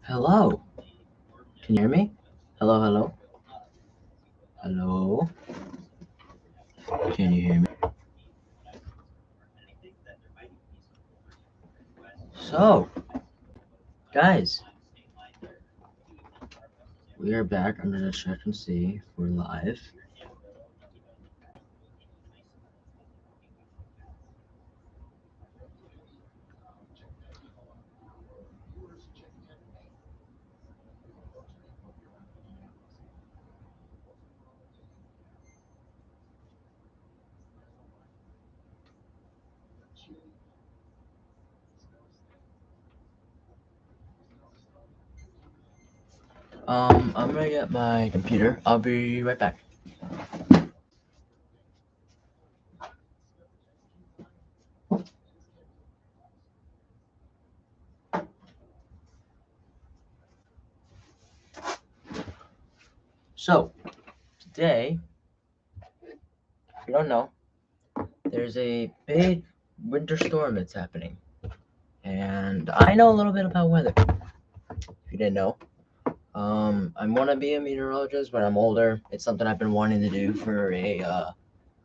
Hello. Can you hear me? Hello, hello. Hello. Can you hear me? So, guys, we are back. I'm gonna check and see if we're live. I'm gonna get my computer. I'll be right back. So, today, if you don't know, there's a big winter storm that's happening. And I know a little bit about weather, if you didn't know. I want to be a meteorologist when I'm older. It's something I've been wanting to do for a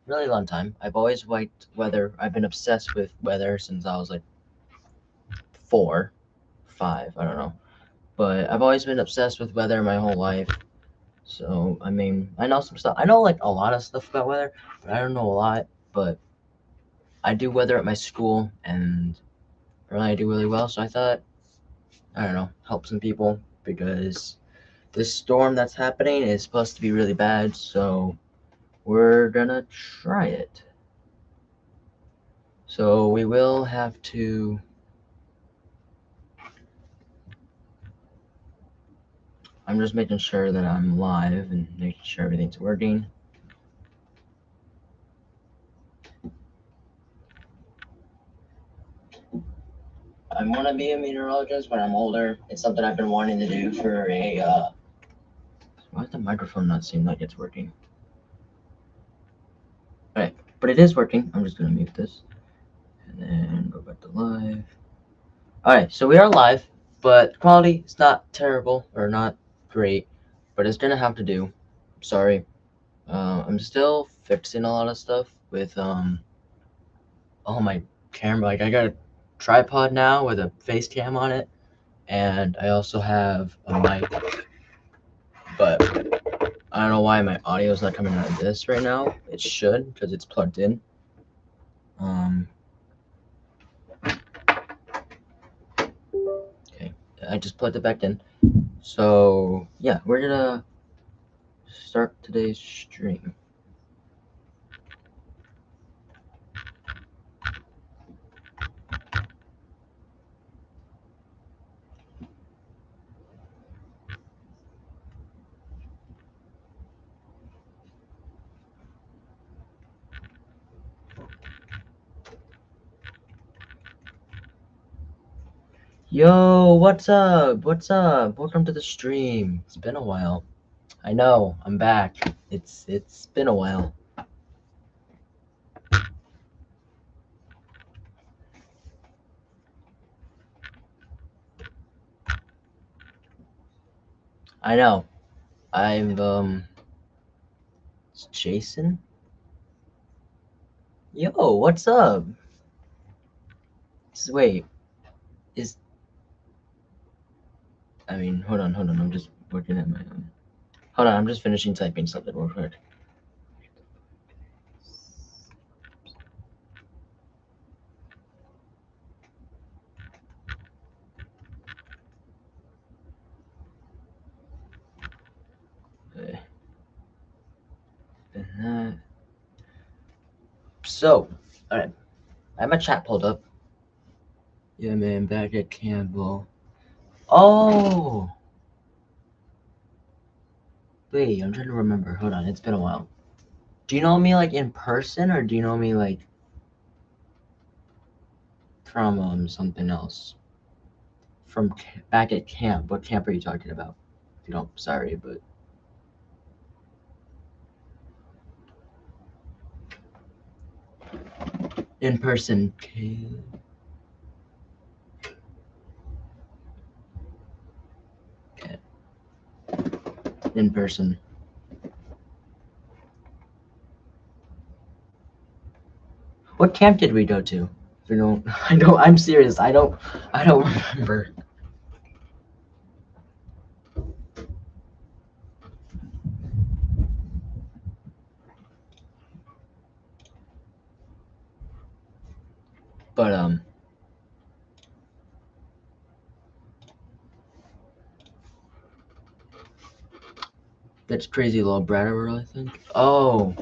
really long time. I've always liked weather. I've been obsessed with weather since I was like 4, 5, I don't know. But I've always been obsessed with weather my whole life. So, I mean, I know some stuff. I know like a lot of stuff about weather, but I don't know a lot. But I do weather at my school and apparently I do really well. So I thought, I don't know, help some people because this storm that's happening is supposed to be really bad. So we're gonna try it. So we will have to. I'm just making sure that I'm live and making sure everything's working. I want to be a meteorologist when I'm older. It's something I've been wanting to do for a. Why does the microphone not seem like it's working? Alright, but it is working. I'm just gonna mute this and then go back to live. Alright, so we are live, but quality is not terrible or not great, but it's gonna have to do. Sorry. I'm still fixing a lot of stuff with oh my camera. Like I got a tripod now with a face cam on it, and I also have a mic, but I don't know why my audio is not coming out of this right now. It should because it's plugged in. Okay, I just plugged it back in. So yeah, we're gonna start today's stream. Yo, what's up? What's up? Welcome to the stream. It's been a while. I know, I'm back. It's been a while. I know. It's Jason. Yo, what's up? Wait, is I mean, hold on. I'm just working at my Hold on, I'm just finishing typing something real quick. Okay. And that. So, alright. I have my chat pulled up. Yeah, man, back at Campbell. Oh! Wait, I'm trying to remember. Hold on, it's been a while. Do you know me like in person or do you know me like from something else? From back at camp. What camp are you talking about? If you don't, sorry, but in person. in person. What camp did we go to? If you don't, I don't. I'm serious. I don't remember. But that's Crazy Little Bratterworld, I think. Oh,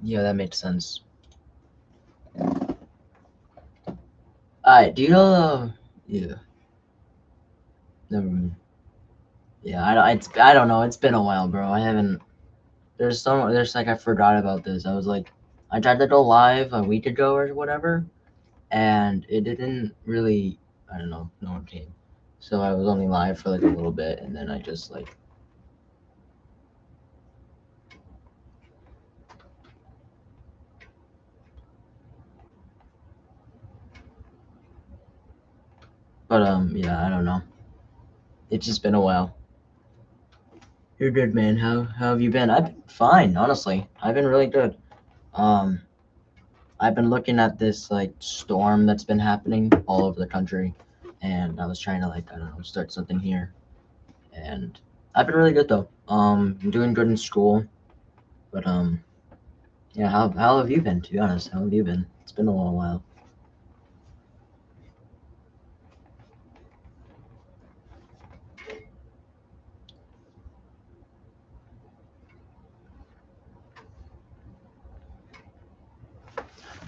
yeah, that makes sense. Alright, do you know? Yeah, never mind. Yeah, I don't know. It's been a while, bro. I haven't. There's like I forgot about this. I was like, I tried to go live a week ago or whatever, and it didn't really. I don't know. No one came, so I was only live for like a little bit, and then I just like. But yeah, I don't know. It's just been a while. You're good, man. How have you been? I've been fine, honestly. I've been really good. Um, I've been looking at this like storm that's been happening all over the country, and I was trying to like I don't know start something here, and I've been really good though. I'm doing good in school, but yeah. How have you been? To be honest, how have you been? It's been a little while.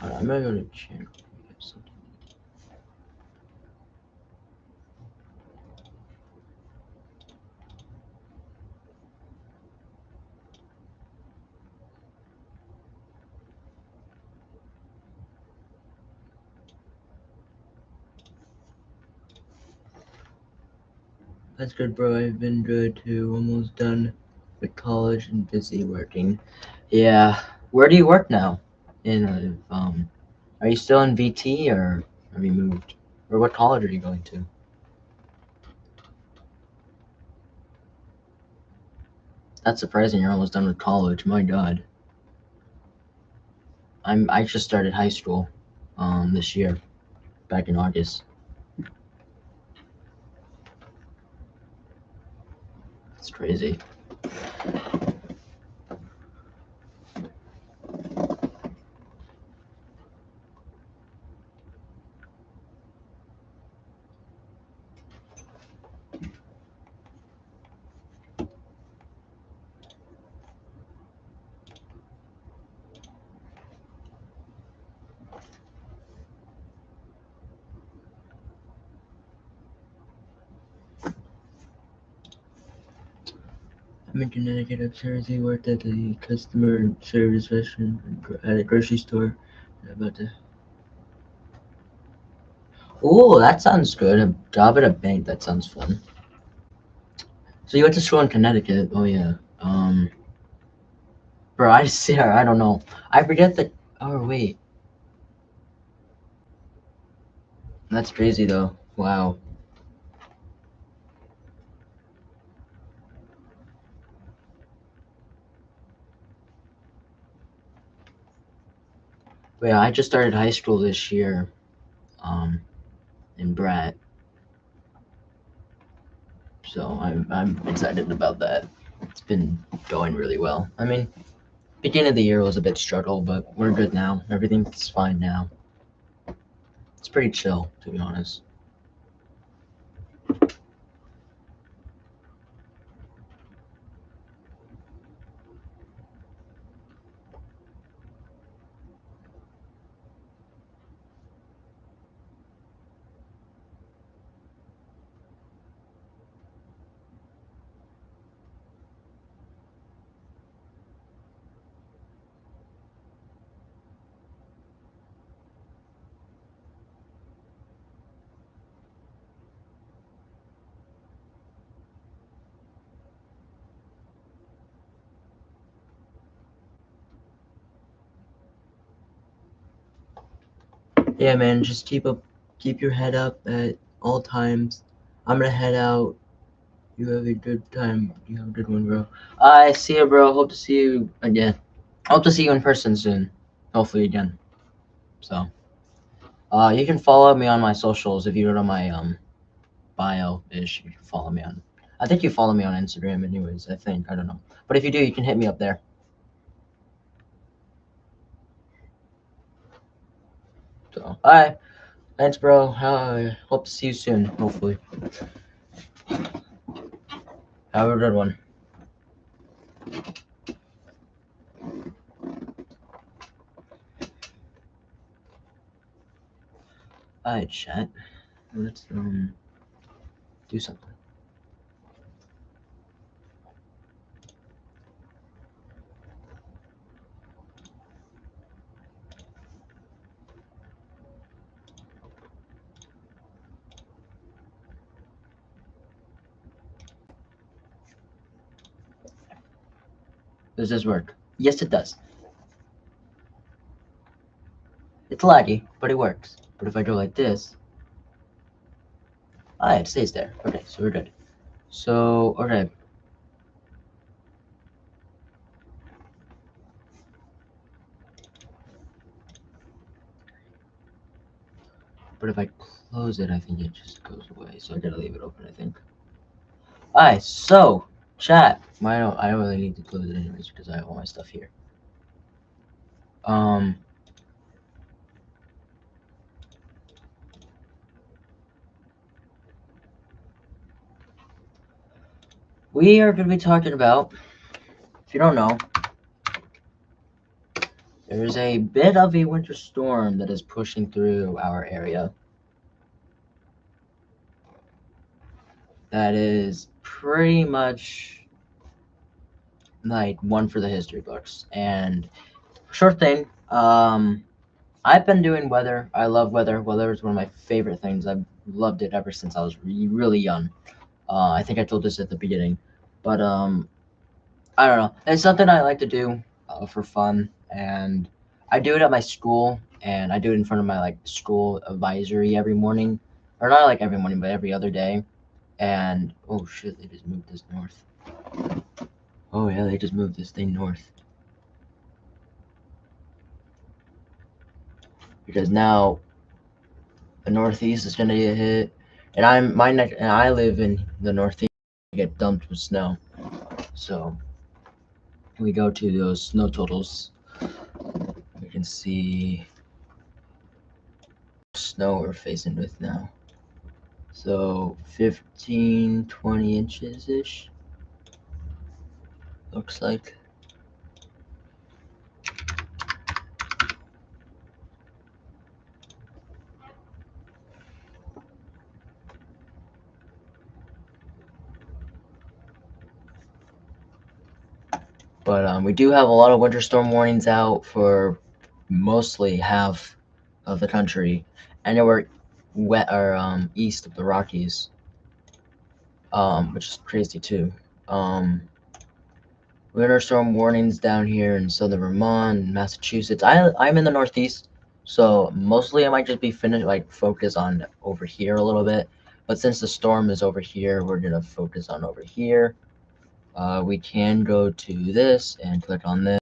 I'm gonna go to check something. That's good, bro. I've been good too. Almost done with college and busy working. Yeah. Where do you work now? In are you still in VT or have you moved? Or what college are you going to? That's surprising. You're almost done with college. My God. I just started high school, this year, back in August. It's crazy. I'm in Connecticut. I've seriously worked at the customer service restaurant at a grocery store. I'm about to. Oh, that sounds good. A job at a bank. That sounds fun. So you went to school in Connecticut. Oh yeah. Bro, I see. I don't know. I forget the. Oh wait, that's crazy though. Wow. But yeah, I just started high school this year. In Brett. So I'm excited about that. It's been going really well. I mean, beginning of the year was a bit struggle, but we're good now. Everything's fine now. It's pretty chill, to be honest. Yeah, man, just keep your head up at all times. I'm gonna head out. You have a good time. You have a good one, bro. I see you, bro. Hope to see you again. Hope to see you in person soon. Hopefully again. So, you can follow me on my socials if you go to my bio ish. You can follow me on. I think you follow me on Instagram, anyways. I think I don't know, but if you do, you can hit me up there. So, all right. Thanks, bro. Hope to see you soon. Hopefully. Have a good one. Alright, chat. Let's do something. Does this work? Yes, it does. It's laggy, but it works. But if I go like this, it stays there. Okay, so we're good. So, okay. But if I close it, I think it just goes away. So I gotta leave it open, I think. Alright, so, chat. I don't really need to close it anyways because I have all my stuff here. We are going to be talking about, if you don't know, there's a bit of a winter storm that is pushing through our area. That is pretty much like one for the history books. And short thing, I've been doing weather. I love weather. Weather is one of my favorite things. I've loved it ever since I was really young. I think I told this at the beginning, but I don't know. It's something I like to do for fun, and I do it at my school, and I do it in front of my like school advisory every morning, or not like every morning, but every other day. And oh shit, they just moved this north. Oh yeah, they just moved this thing north. Because now the northeast is gonna get hit, and I live in the northeast. Get dumped with snow, so we go to those snow totals. We can see snow we're facing with now. So 15, 20 inches ish. Looks like. But we do have a lot of winter storm warnings out for mostly half of the country, anywhere wet or east of the Rockies, which is crazy too. Winter storm warnings down here in southern Vermont, Massachusetts. I'm in the Northeast, so mostly I might just be focus on over here a little bit. But since the storm is over here, we're gonna focus on over here. We can go to this and click on this,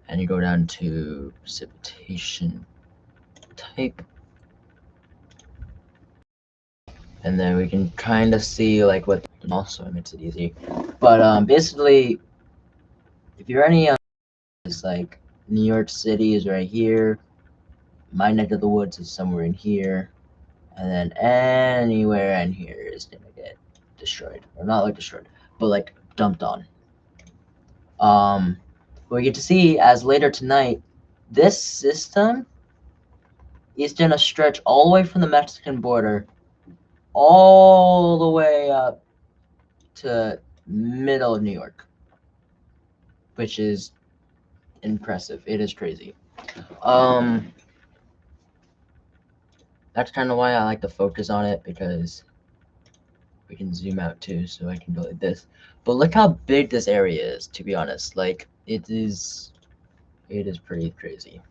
and you go down to precipitation type, and then we can kind of see like what. Also, it makes it easy. But basically, if you're any it's like New York City is right here. My neck of the woods is somewhere in here, and then anywhere in here is gonna get destroyed, or not like destroyed, but like dumped on. What we get to see as later tonight, this system is gonna stretch all the way from the Mexican border, all the way up to middle of New York, which is impressive. It is crazy. That's kind of why I like to focus on it, because we can zoom out too, so I can go like this. But look how big this area is, to be honest. Like, it is pretty crazy.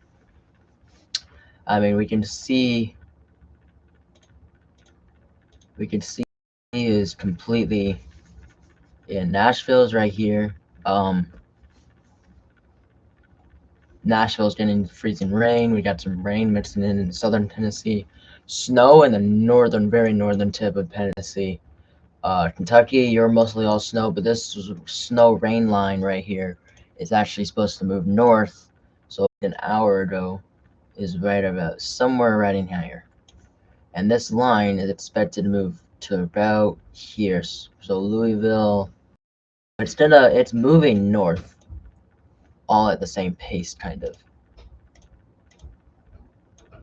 I mean, we can see is completely Yeah, Nashville's right here. Nashville's getting freezing rain. We got some rain mixing in southern Tennessee, snow in the very northern tip of Tennessee. Kentucky, you're mostly all snow, but this snow rain line right here is actually supposed to move north. So an hour ago is right about somewhere right in here. And this line is expected to move to about here. So Louisville, it's moving north all at the same pace, kind of.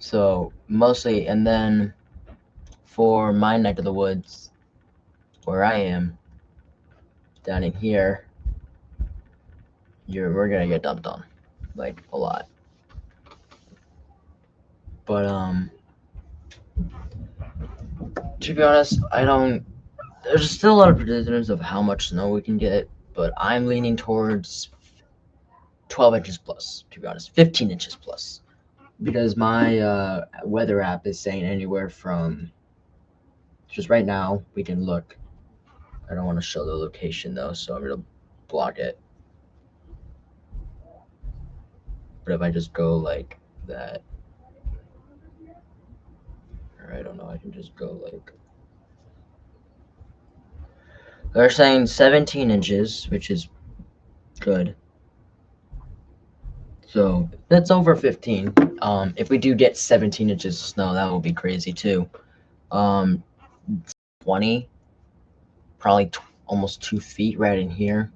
So mostly, and then for my neck of the woods, where I am, down in here, we're gonna get dumped on, like a lot. But to be honest, there's still a lot of predictions of how much snow we can get, but I'm leaning towards 12 inches plus, to be honest, 15 inches plus, because my weather app is saying anywhere from, just right now, we can look. I don't want to show the location though, so I'm gonna block it. But if I just go like that, or I don't know, I can just go like, they're saying 17 inches, which is good. So that's over 15. If we do get 17 inches of snow, that will be crazy too. 20, probably almost 2 feet right in here.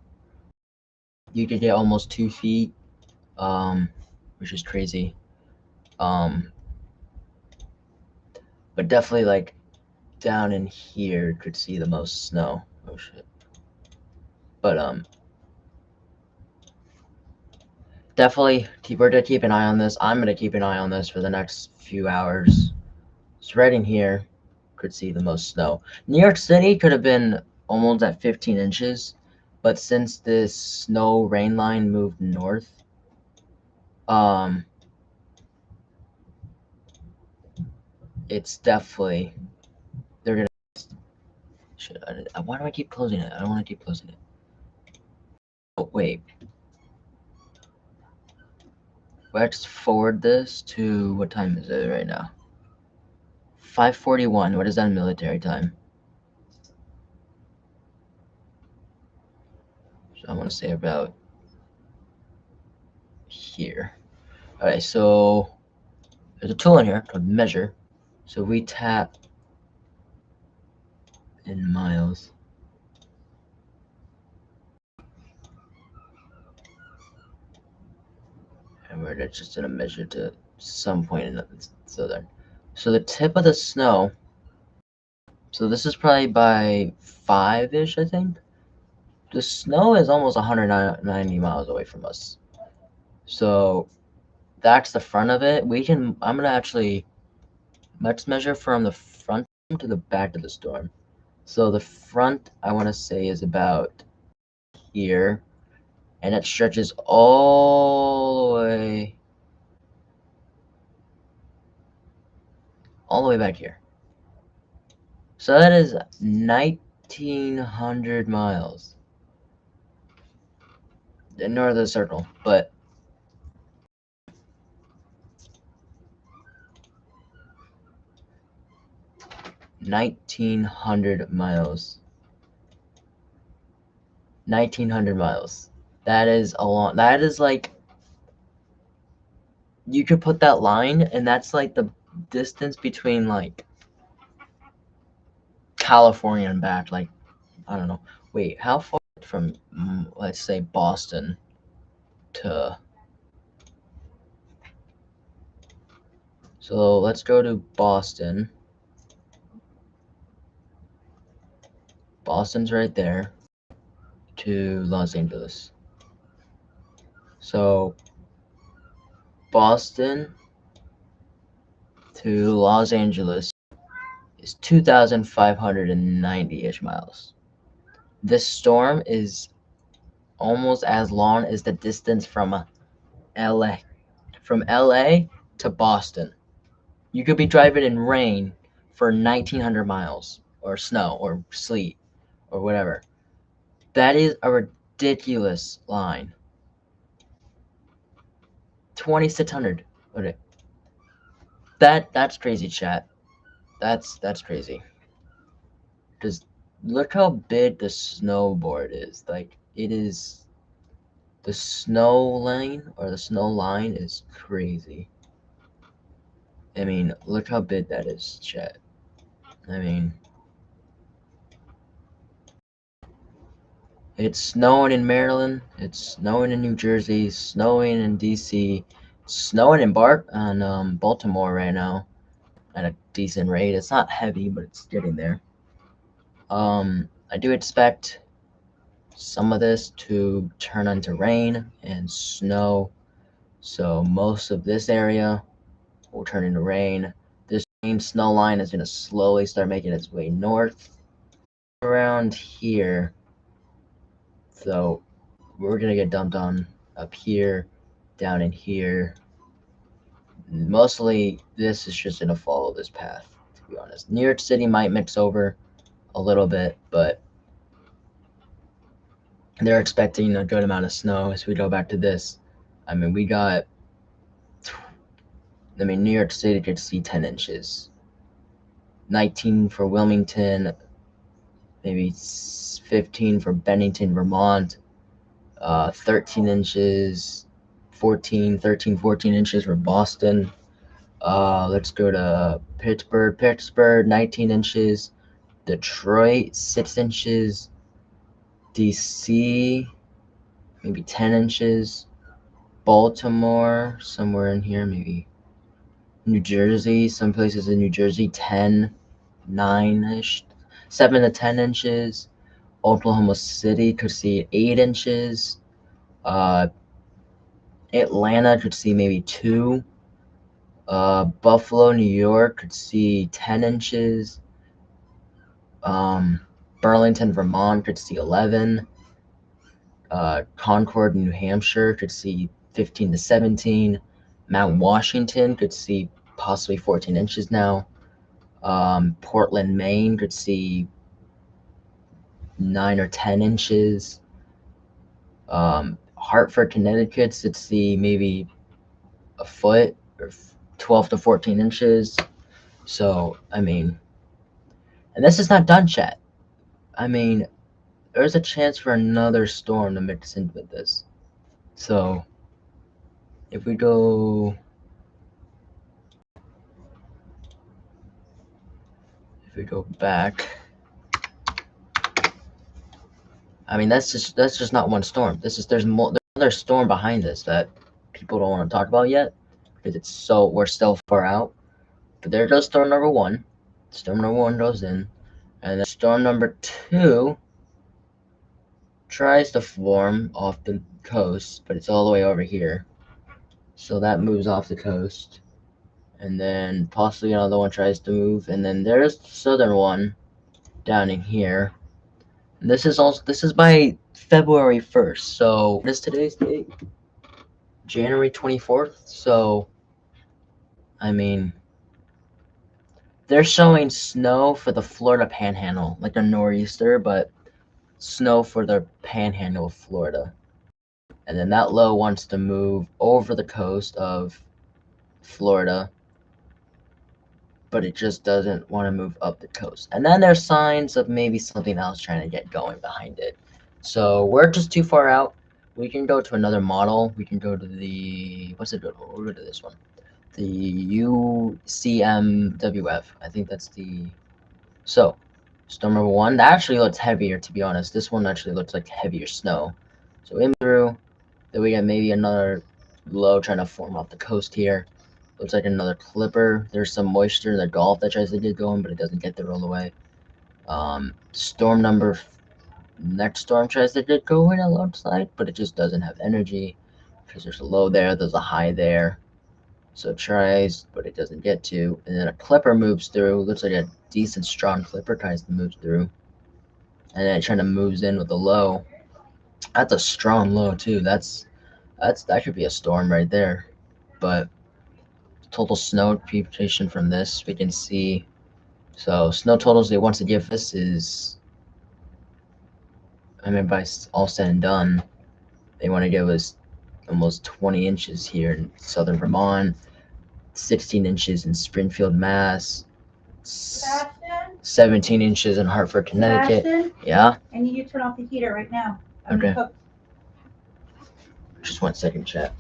You could get almost 2 feet, which is crazy. But definitely like down in here could see the most snow. Oh shit. But definitely we're gonna keep an eye on this. I'm gonna keep an eye on this for the next few hours. It's right in here. Could see the most snow. New York City could have been almost at 15 inches, but since this snow rain line moved north, it's definitely, they're gonna. Why do I keep closing it? I don't want to keep closing it. Oh wait. Let's forward this to, what time is it right now? 5:41. What is that in military time? So I want to say about here. Alright, so there's a tool in here called measure. So we tap in miles. And we're just gonna measure to some point in the southern. So the tip of the snow, so this is probably by 5-ish, I think. The snow is almost 190 miles away from us. So that's the front of it. I'm gonna actually, let's measure from the front to the back of the storm. So the front, I want to say, is about here, and it stretches all the way back here. So that is 1,900 miles. Ignore the circle, but $1,900 miles. 1,900 miles. That is a long. That is like, you could put that line, and that's like the distance between like California and back. Like, I don't know. Wait, how far from, let's say, Boston to. So let's go to Boston. Boston's right there to Los Angeles. So Boston to Los Angeles is 2,590-ish miles. This storm is almost as long as the distance from LA. From LA to Boston. You could be driving in rain for 1,900 miles, or snow, or sleet, or whatever. That is a ridiculous line. 2,600. Okay. That's crazy, chat. That's crazy. Because look how big the snowboard is. Like, it is. The snow lane or the snow line is crazy. I mean, look how big that is, chat. I mean, it's snowing in Maryland, it's snowing in New Jersey, snowing in DC, snowing in Baltimore right now at a decent rate. It's not heavy, but it's getting there. I do expect some of this to turn into rain and snow. So most of this area will turn into rain. This rain snow line is going to slowly start making its way north around here. So we're going to get dumped on up here, down in here. Mostly this is just going to follow this path, to be honest. New York City might mix over a little bit, but they're expecting a good amount of snow as we go back to this. I mean, New York City could see 10 inches. 19 for Wilmington, maybe 15 for Bennington, Vermont, 13 inches, 14 inches for Boston. Let's go to Pittsburgh, 19 inches, Detroit, 6 inches, DC, maybe 10 inches, Baltimore, somewhere in here, maybe New Jersey, some places in New Jersey, 10, 9-ish, 7 to 10 inches. Oklahoma City could see 8 inches. Atlanta could see maybe 2. Buffalo, New York could see 10 inches. Burlington, Vermont could see 11. Concord, New Hampshire could see 15 to 17. Mount Washington could see possibly 14 inches now. Portland, Maine could see 9 or 10 inches. Hartford, Connecticut could see maybe a foot or 12 to 14 inches. So, I mean, and this is not done, chat. I mean, there's a chance for another storm to mix in with this. So, if we go back, I mean, that's just not one storm. There's another storm behind this that people don't want to talk about yet because we're still far out. But there goes storm number 1. Storm number 1 goes in, and then storm number 2 tries to form off the coast, but it's all the way over here. So that moves off the coast. And then possibly another one tries to move, and then there's the southern one down in here. And this is by February 1st. So what is today's date? January 24th. So I mean, they're showing snow for the Florida Panhandle, like a nor'easter, but snow for the Panhandle of Florida. And then that low wants to move over the coast of Florida, but it just doesn't want to move up the coast. And then there's signs of maybe something else trying to get going behind it. So we're just too far out. We can go to another model. We can go to the, what's it good? We'll go to this one. The UCMWF. I think that's the, so storm number 1, that actually looks heavier, to be honest. This one actually looks like heavier snow. So in through, then we got maybe another low trying to form off the coast here. Looks like another clipper. There's some moisture in the Gulf that tries to get going, but it doesn't get there all the way. Next storm tries to get going, it looks like, but it just doesn't have energy because there's a low there, there's a high there. So it tries, but it doesn't get to. And then a clipper moves through. Looks like a decent strong clipper tries to move through. And then it kind of moves in with a low. That's a strong low too. That could be a storm right there. But total snow accumulation from this, we can see. So snow totals they want to give this is I mean, by all said and done, they want to give us almost 20 inches here in southern Vermont, 16 inches in Springfield, Mass, 17 inches in Hartford, Connecticut. Sebastian, Yeah? I need you to turn off the heater right now. Okay. Just 1 second, chat.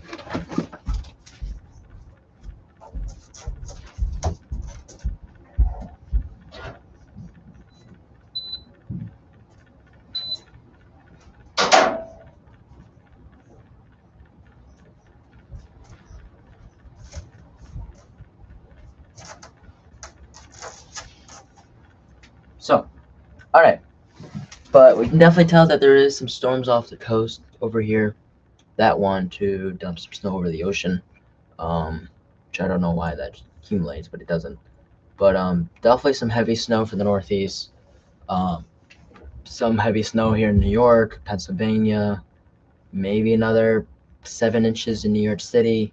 So, alright. But we can definitely tell that there is some storms off the coast over here that want to dump some snow over the ocean. Which I don't know why that accumulates, but it doesn't. But definitely some heavy snow for the Northeast. Some heavy snow here in New York, Pennsylvania, maybe another 7 inches in New York City.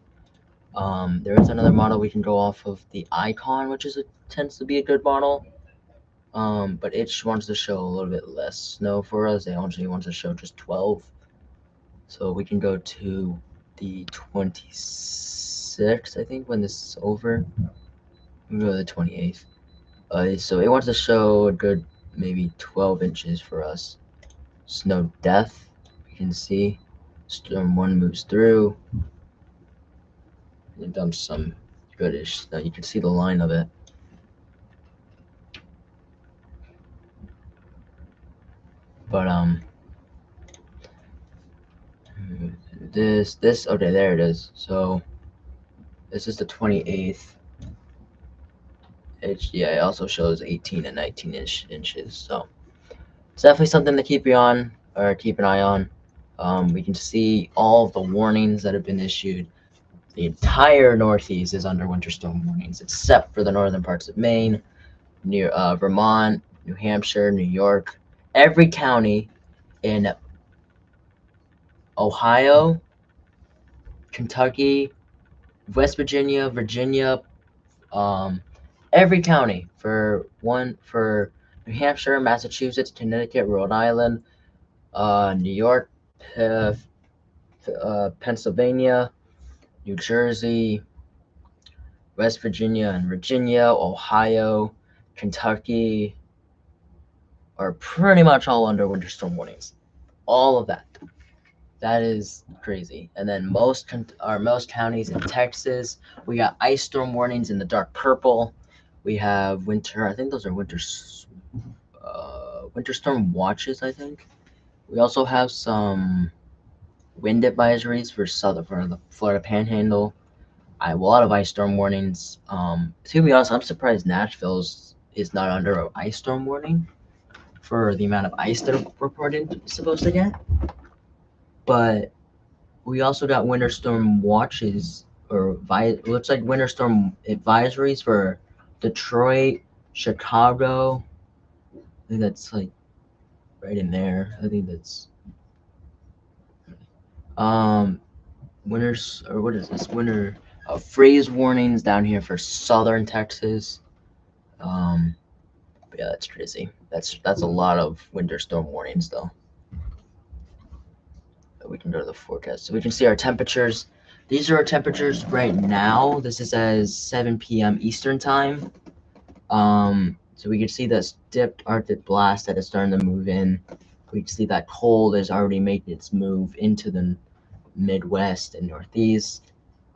There is another model we can go off of, the Icon, which tends to be a good model. But it wants to show a little bit less snow for us. It actually wants to show just 12. So we can go to the 26th, I think, when this is over. We go to the 28th. So it wants to show a good maybe 12 inches for us. Snow depth, you can see. Storm 1 moves through. It dumps some goodish. Now you can see the line of it. But this okay, there it is. So this is the 28th. It also shows 18 and 19 inches. So it's definitely something to keep an eye on. We can see all of the warnings that have been issued. The entire Northeast is under winter storm warnings, except for the northern parts of Maine, near Vermont, New Hampshire, New York. Every county in Ohio, Kentucky, West Virginia, Virginia, every county for New Hampshire, Massachusetts, Connecticut, Rhode Island, New York, Pennsylvania, New Jersey, West Virginia and Virginia, Ohio, Kentucky are pretty much all under winter storm warnings. All of that. That is crazy. And then most counties in Texas, we got ice storm warnings in the dark purple. We have winter. I think those are winter storm watches. I think we also have some wind advisories for the Florida Panhandle. A lot of ice storm warnings. To be honest, I'm surprised Nashville is not under an ice storm warning for the amount of ice they're supposed to get. But we also got winter storm watches, or looks like winter storm advisories for Detroit, Chicago. I think that's like right in there. I think that's winters, or what is this? Winter freeze warnings down here for southern Texas. But yeah, that's crazy. That's a lot of winter storm warnings though. We can go to the forecast so we can see our temperatures. These are our temperatures right now. This is as 7 p.m. Eastern time. So we can see this dipped Arctic blast that is starting to move in. We can see that cold is already making its move into the Midwest and Northeast.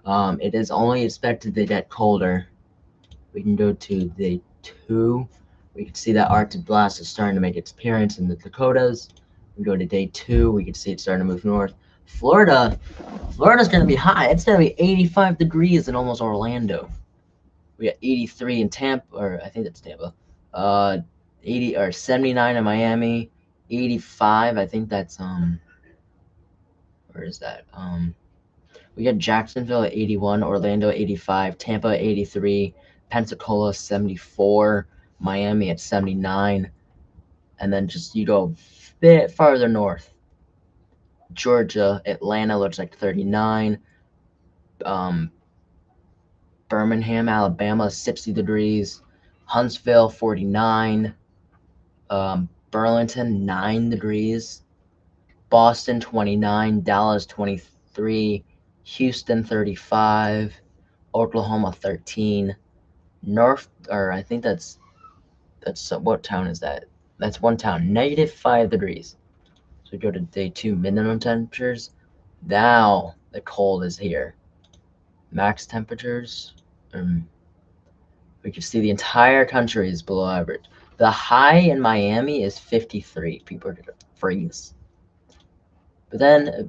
It is only expected to get colder. We can go to day 2. We can see that Arctic blast is starting to make its appearance in the Dakotas. We go to day 2. We can see it starting to move north. Florida's going to be hot. It's going to be 85 degrees in almost Orlando. We got 83 in Tampa, or I think that's Tampa. 80 or 79 in Miami. 85. I think that's where is that? We got Jacksonville at 81, Orlando 85, Tampa 83, Pensacola 74, Miami at 79, and then just you go a bit farther north. Georgia, Atlanta looks like 39. Birmingham, Alabama 60 degrees. Huntsville 49. Burlington 9 degrees. Boston 29, Dallas 23, Houston 35, Oklahoma 13, I think that's what town is that? That's one town, -5 degrees. So we go to day 2, minimum temperatures. Now the cold is here. Max temperatures, we can see the entire country is below average. The high in Miami is 53. People are gonna freeze. But then it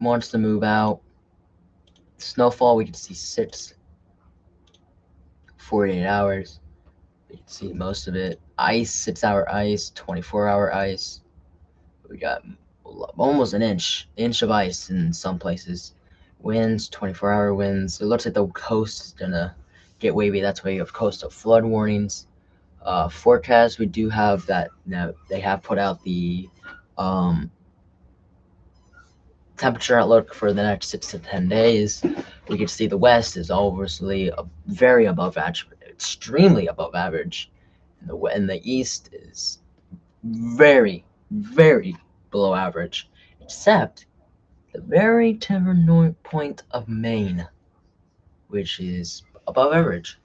wants to move out. Snowfall, we can see 48 hours. We can see most of it. Ice, 6-hour ice, 24-hour ice. We got almost an inch of ice in some places. Winds, 24-hour winds. It looks like the coast is gonna get wavy. That's why you have coastal flood warnings. Forecast, we do have that. Now they have put out the temperature outlook for the next 6 to 10 days. We can see the west is obviously very above average, extremely above average, and the east is very, very below average, except the very tender point of Maine, which is above average.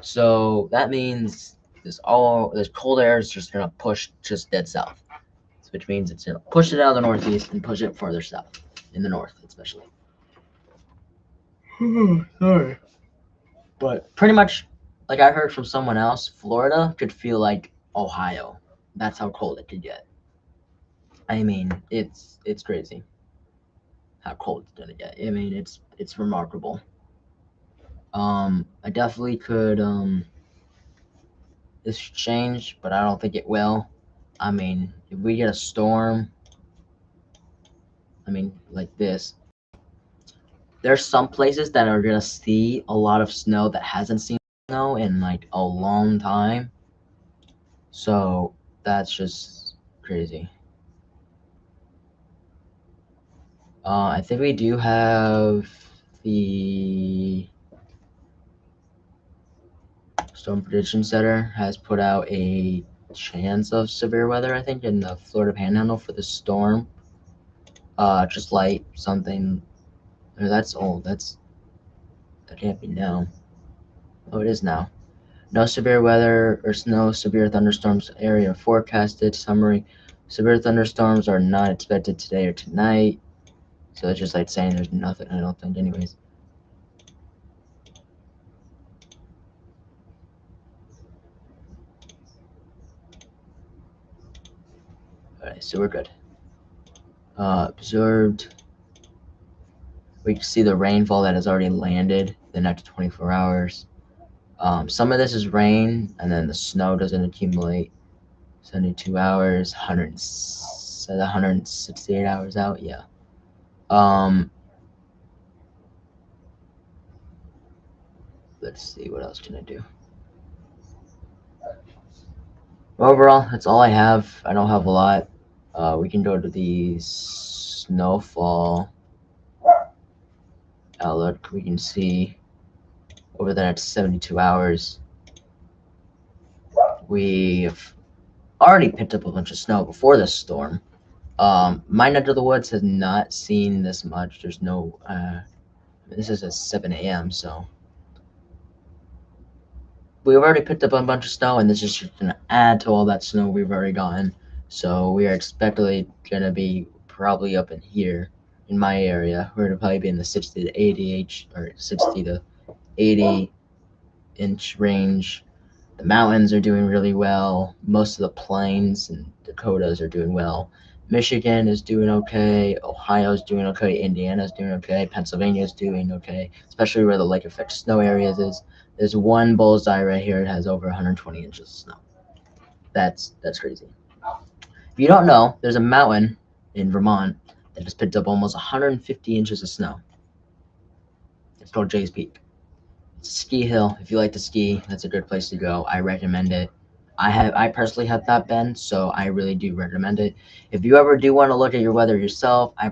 So that means this cold air is just gonna push just dead south, which means it's gonna push it out of the northeast and push it further south, in the north especially. Sorry. But pretty much, like I heard from someone else, Florida could feel like Ohio. That's how cold it could get. I mean, it's crazy how cold it's gonna get. I mean, it's remarkable. I definitely could this should change, but I don't think it will. I mean, if we get a storm, I mean, like this, there's some places that are gonna see a lot of snow that hasn't seen snow in like a long time. So that's just crazy. I think we do have the Storm Prediction Center has put out a chance of severe weather, I think, in the Florida Panhandle for the storm. Just light something. Oh, that's old. That can't be now. Oh, it is now. No severe weather or snow, severe thunderstorms area forecasted. Summary: severe thunderstorms are not expected today or tonight. So it's just like saying there's nothing, I don't think, anyways. Alright, so we're good. Observed. We can see the rainfall that has already landed the next 24 hours. Some of this is rain, and then the snow doesn't accumulate. 72 hours, 168 hours out, yeah. Let's see, what else can I do? Overall, that's all I have. I don't have a lot. We can go to the snowfall outlook. We can see over the next 72 hours, we've already picked up a bunch of snow before this storm. My neck of the woods has not seen this much. There's no, this is at 7 a.m., so we've already picked up a bunch of snow, and this is just going to add to all that snow we've already gotten. So we are expectedly going to be probably up in here in my area. We're going to probably be in the 60 to 80 or 60 to 80 inch range. The mountains are doing really well. Most of the plains and Dakotas are doing well. Michigan is doing okay. Ohio's doing okay. Indiana's doing okay. Pennsylvania's doing okay, especially where the lake effect snow areas is. There's one bullseye right here. It has over 120 inches of snow. That's crazy. If you don't know, there's a mountain in Vermont that has picked up almost 150 inches of snow. It's called Jay's Peak. It's a ski hill. If you like to ski, that's a good place to go. I recommend it. I personally have not been, so I really do recommend it. If you ever do want to look at your weather yourself, I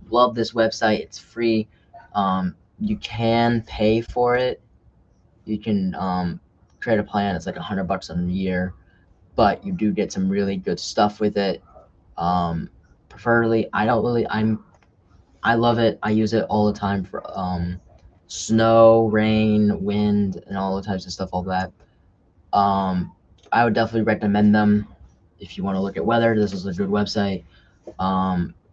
love this website. It's free. You can pay for it. You can create a plan. It's like $100 a year, but you do get some really good stuff with it. Preferably, I love it. I use it all the time for snow, rain, wind, and all the types of stuff, all that. I would definitely recommend them if you want to look at weather. This is a good website.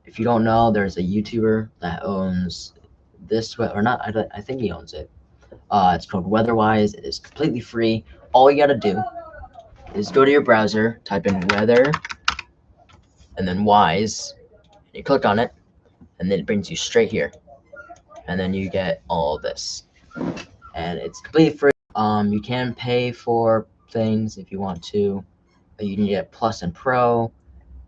If you don't know, there's a YouTuber that owns this, or not, I think he owns it. It's called Weatherwise. It is completely free. All you gotta do is go to your browser, type in weather, and then wise, and you click on it, and then it brings you straight here. And then you get all of this. And it's completely free. You can pay for things if you want to. You can get Plus and Pro.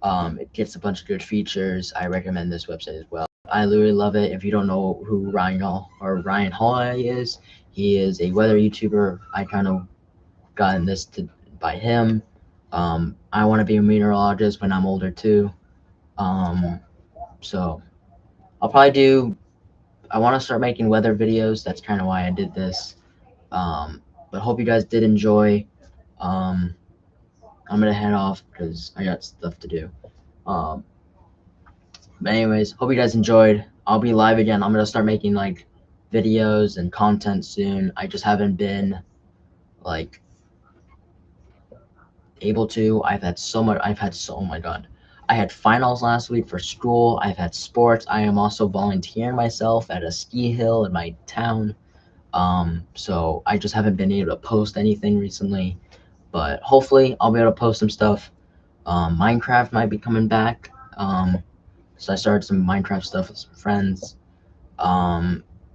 It gets a bunch of good features. I recommend this website as well. I literally love it. If you don't know who Ryan Holiday is, he is a weather YouTuber. I kind of gotten this by him. I want to be a meteorologist when I'm older too. So I'll probably do. I want to start making weather videos. That's kind of why I did this. But hope you guys did enjoy. I'm gonna head off because I got stuff to do. But anyways, hope you guys enjoyed. I'll be live again. I'm gonna start making like videos and content soon. I just haven't been like able to. I've had so much. Oh my god. I had finals last week for school. I've had sports. I am also volunteering myself at a ski hill in my town. So I just haven't been able to post anything recently. But hopefully I'll be able to post some stuff. Minecraft might be coming back. So I started some Minecraft stuff with some friends,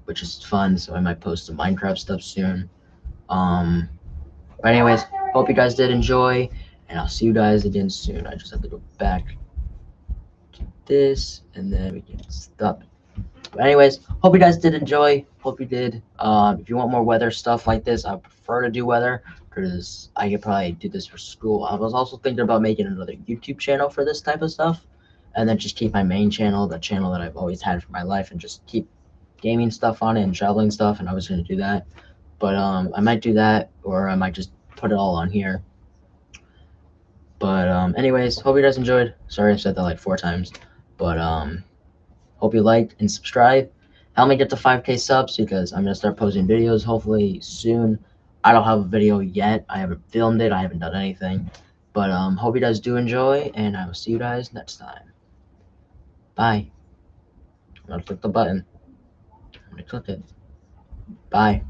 which is fun. So I might post some Minecraft stuff soon. But anyways, hope you guys did enjoy, and I'll see you guys again soon. I just have to go back to this, and then we can stop. But anyways, hope you guys did enjoy. Hope you did. If you want more weather stuff like this, I prefer to do weather because I could probably do this for school. I was also thinking about making another YouTube channel for this type of stuff, and then just keep my main channel, the channel that I've always had for my life, and just keep gaming stuff on it and traveling stuff. And I was gonna do that, but I might do that, or I might just put it all on here. But anyways, hope you guys enjoyed. Sorry I said that like 4 times, but hope you liked and subscribe. Help me get to 5K subs because I'm gonna start posting videos hopefully soon. I don't have a video yet. I haven't filmed it. I haven't done anything. But hope you guys do enjoy, and I will see you guys next time. Bye. I'm gonna click the button. I'm gonna click it. Bye.